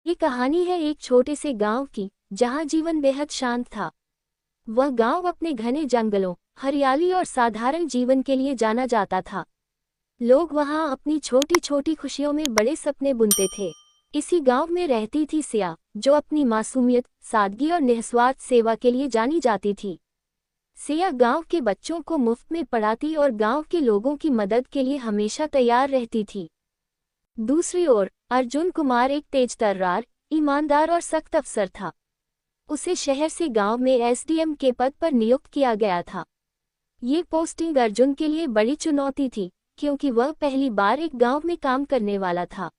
ये कहानी है एक छोटे से गांव की, जहां जीवन बेहद शांत था। वह गांव अपने घने जंगलों, हरियाली और साधारण जीवन के लिए जाना जाता था। लोग वहां अपनी छोटी छोटी खुशियों में बड़े सपने बुनते थे। इसी गांव में रहती थी सिया, जो अपनी मासूमियत, सादगी और निस्वार्थ सेवा के लिए जानी जाती थी। सिया गांव के बच्चों को मुफ्त में पढ़ाती और गांव के लोगों की मदद के लिए हमेशा तैयार रहती थी। दूसरी ओर अर्जुन कुमार एक तेज तर्रार, ईमानदार और सख्त अफसर था। उसे शहर से गांव में एसडीएम के पद पर नियुक्त किया गया था। ये पोस्टिंग अर्जुन के लिए बड़ी चुनौती थी, क्योंकि वह पहली बार एक गांव में काम करने वाला था।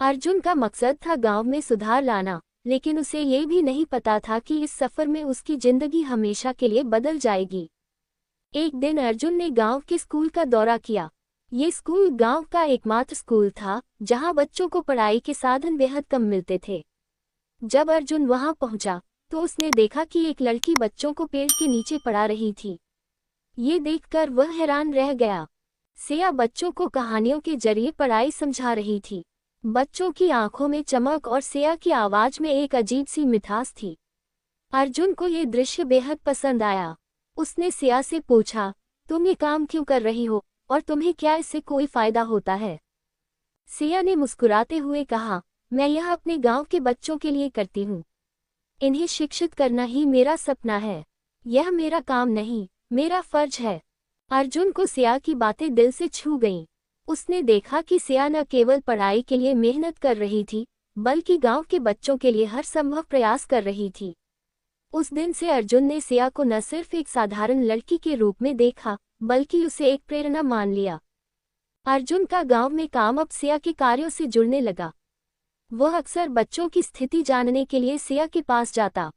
अर्जुन का मकसद था गांव में सुधार लाना, लेकिन उसे ये भी नहीं पता था कि इस सफर में उसकी जिंदगी हमेशा के लिए बदल जाएगी। एक दिन अर्जुन ने गांव के स्कूल का दौरा किया। ये स्कूल गांव का एकमात्र स्कूल था, जहां बच्चों को पढ़ाई के साधन बेहद कम मिलते थे। जब अर्जुन वहां पहुंचा, तो उसने देखा कि एक लड़की बच्चों को पेड़ के नीचे पढ़ा रही थी। ये देखकर वह हैरान रह गया। सिया बच्चों को कहानियों के जरिए पढ़ाई समझा रही थी। बच्चों की आंखों में चमक और सिया की आवाज में एक अजीब सी मिठास थी। अर्जुन को ये दृश्य बेहद पसंद आया। उसने सिया से पूछा, तुम ये काम क्यों कर रही हो और तुम्हें क्या इससे कोई फायदा होता है? सिया ने मुस्कुराते हुए कहा, मैं यह अपने गांव के बच्चों के लिए करती हूँ। इन्हें शिक्षित करना ही मेरा सपना है। यह मेरा काम नहीं, मेरा फर्ज है। अर्जुन को सिया की बातें दिल से छू गईं। उसने देखा कि सिया न केवल पढ़ाई के लिए मेहनत कर रही थी, बल्कि गांव के बच्चों के लिए हर संभव प्रयास कर रही थी। उस दिन से अर्जुन ने सिया को न सिर्फ एक साधारण लड़की के रूप में देखा, बल्कि उसे एक प्रेरणा मान लिया। अर्जुन का गांव में काम अब सिया के कार्यों से जुड़ने लगा। वह अक्सर बच्चों की स्थिति जानने के लिए सिया के पास जाता।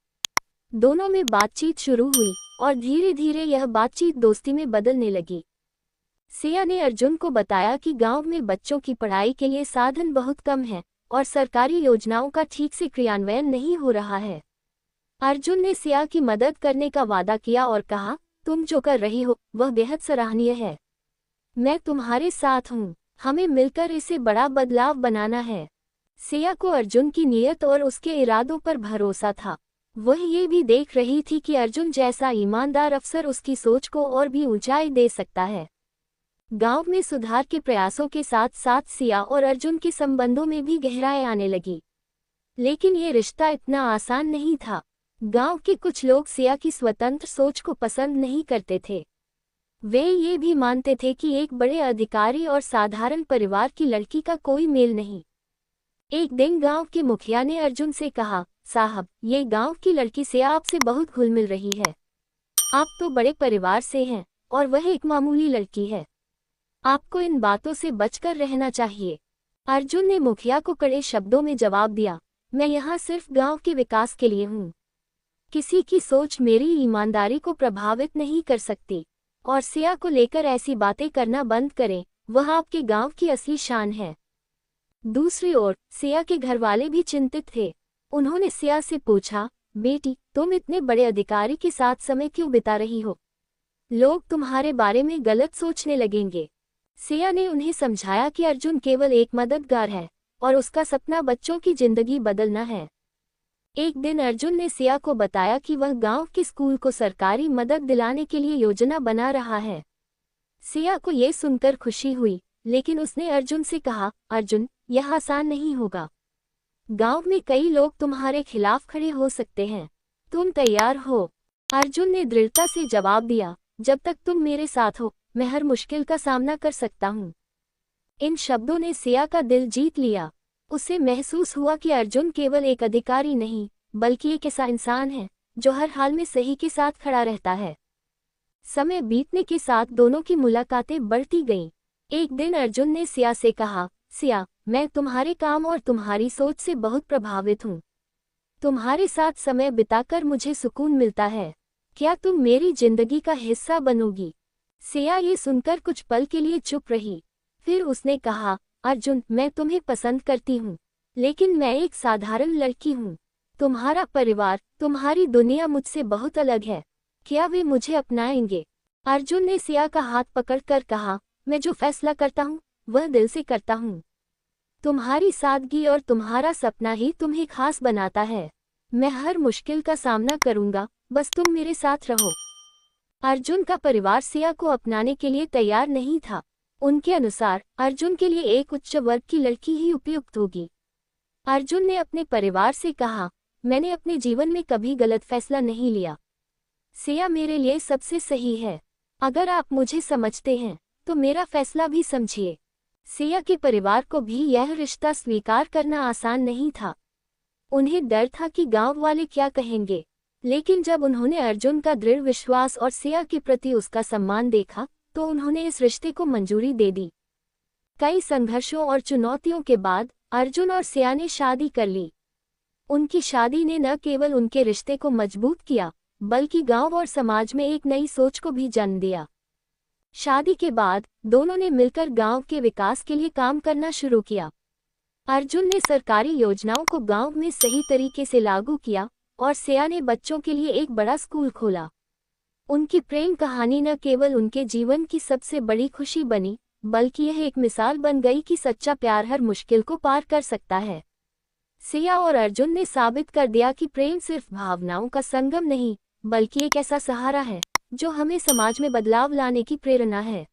दोनों में बातचीत शुरू हुई और धीरे धीरे यह बातचीत दोस्ती में बदलने लगी। सिया ने अर्जुन को बताया कि गांव में बच्चों की पढ़ाई के लिए साधन बहुत कम हैं और सरकारी योजनाओं का ठीक से क्रियान्वयन नहीं हो रहा है। अर्जुन ने सिया की मदद करने का वादा किया और कहा, तुम जो कर रही हो वह बेहद सराहनीय है। मैं तुम्हारे साथ हूँ। हमें मिलकर इसे बड़ा बदलाव बनाना है। सिया को अर्जुन की नीयत और उसके इरादों पर भरोसा था। वह ये भी देख रही थी कि अर्जुन जैसा ईमानदार अफसर उसकी सोच को और भी ऊंचाई दे सकता है। गांव में सुधार के प्रयासों के साथ साथ सिया और अर्जुन के संबंधों में भी गहराई आने लगी। लेकिन ये रिश्ता इतना आसान नहीं था। गांव के कुछ लोग सिया की स्वतंत्र सोच को पसंद नहीं करते थे। वे ये भी मानते थे कि एक बड़े अधिकारी और साधारण परिवार की लड़की का कोई मेल नहीं। एक दिन गांव के मुखिया ने अर्जुन से कहा, साहब, ये गांव की लड़की सिया आपसे बहुत घुल मिल रही है। आप तो बड़े परिवार से हैं और वह एक मामूली लड़की है। आपको इन बातों से बचकर रहना चाहिए। अर्जुन ने मुखिया को कड़े शब्दों में जवाब दिया, मैं यहाँ सिर्फ गांव के विकास के लिए हूँ। किसी की सोच मेरी ईमानदारी को प्रभावित नहीं कर सकती। और सिया को लेकर ऐसी बातें करना बंद करें, वह आपके गांव की असली शान है। दूसरी ओर सिया के घरवाले भी चिंतित थे। उन्होंने सिया से पूछा, बेटी, तुम इतने बड़े अधिकारी के साथ समय क्यों बिता रही हो? लोग तुम्हारे बारे में गलत सोचने लगेंगे। सिया ने उन्हें समझाया कि अर्जुन केवल एक मददगार है और उसका सपना बच्चों की जिंदगी बदलना है। एक दिन अर्जुन ने सिया को बताया कि वह गांव के स्कूल को सरकारी मदद दिलाने के लिए योजना बना रहा है। सिया को यह सुनकर खुशी हुई, लेकिन उसने अर्जुन से कहा, अर्जुन, यह आसान नहीं होगा। गांव में कई लोग तुम्हारे खिलाफ खड़े हो सकते हैं। तुम तैयार हो? अर्जुन ने दृढ़ता से जवाब दिया, जब तक तुम मेरे साथ हो, मैं हर मुश्किल का सामना कर सकता हूँ। इन शब्दों ने सिया का दिल जीत लिया। उसे महसूस हुआ कि अर्जुन केवल एक अधिकारी नहीं, बल्कि एक ऐसा इंसान है जो हर हाल में सही के साथ खड़ा रहता है। समय बीतने के साथ दोनों की मुलाकातें बढ़ती गईं। एक दिन अर्जुन ने सिया से कहा, सिया, मैं तुम्हारे काम और तुम्हारी सोच से बहुत प्रभावित हूँ। तुम्हारे साथ समय बिताकर मुझे सुकून मिलता है। क्या तुम मेरी जिंदगी का हिस्सा बनोगी? सिया ये सुनकर कुछ पल के लिए चुप रही। फिर उसने कहा, अर्जुन, मैं तुम्हें पसंद करती हूँ, लेकिन मैं एक साधारण लड़की हूँ। तुम्हारा परिवार, तुम्हारी दुनिया मुझसे बहुत अलग है। क्या वे मुझे अपनाएंगे? अर्जुन ने सिया का हाथ पकड़कर कहा, मैं जो फैसला करता हूँ वह दिल से करता हूँ। तुम्हारी सादगी और तुम्हारा सपना ही तुम्हें खास बनाता है। मैं हर मुश्किल का सामना करूंगा, बस तुम मेरे साथ रहो। अर्जुन का परिवार सिया को अपनाने के लिए तैयार नहीं था। उनके अनुसार अर्जुन के लिए एक उच्च वर्ग की लड़की ही उपयुक्त होगी। अर्जुन ने अपने परिवार से कहा, मैंने अपने जीवन में कभी गलत फैसला नहीं लिया। सिया मेरे लिए सबसे सही है। अगर आप मुझे समझते हैं तो मेरा फैसला भी समझिए। सिया के परिवार को भी यह रिश्ता स्वीकार करना आसान नहीं था। उन्हें डर था कि गांव वाले क्या कहेंगे, लेकिन जब उन्होंने अर्जुन का दृढ़ विश्वास और सिया के प्रति उसका सम्मान देखा तो उन्होंने इस रिश्ते को मंजूरी दे दी। कई संघर्षों और चुनौतियों के बाद अर्जुन और सिया ने शादी कर ली। उनकी शादी ने न केवल उनके रिश्ते को मजबूत किया, बल्कि गांव और समाज में एक नई सोच को भी जन्म दिया। शादी के बाद दोनों ने मिलकर गांव के विकास के लिए काम करना शुरू किया। अर्जुन ने सरकारी योजनाओं को गांव में सही तरीके से लागू किया और सिया ने बच्चों के लिए एक बड़ा स्कूल खोला। उनकी प्रेम कहानी न केवल उनके जीवन की सबसे बड़ी खुशी बनी, बल्कि यह एक मिसाल बन गई कि सच्चा प्यार हर मुश्किल को पार कर सकता है। सिया और अर्जुन ने साबित कर दिया कि प्रेम सिर्फ भावनाओं का संगम नहीं, बल्कि एक ऐसा सहारा है जो हमें समाज में बदलाव लाने की प्रेरणा है।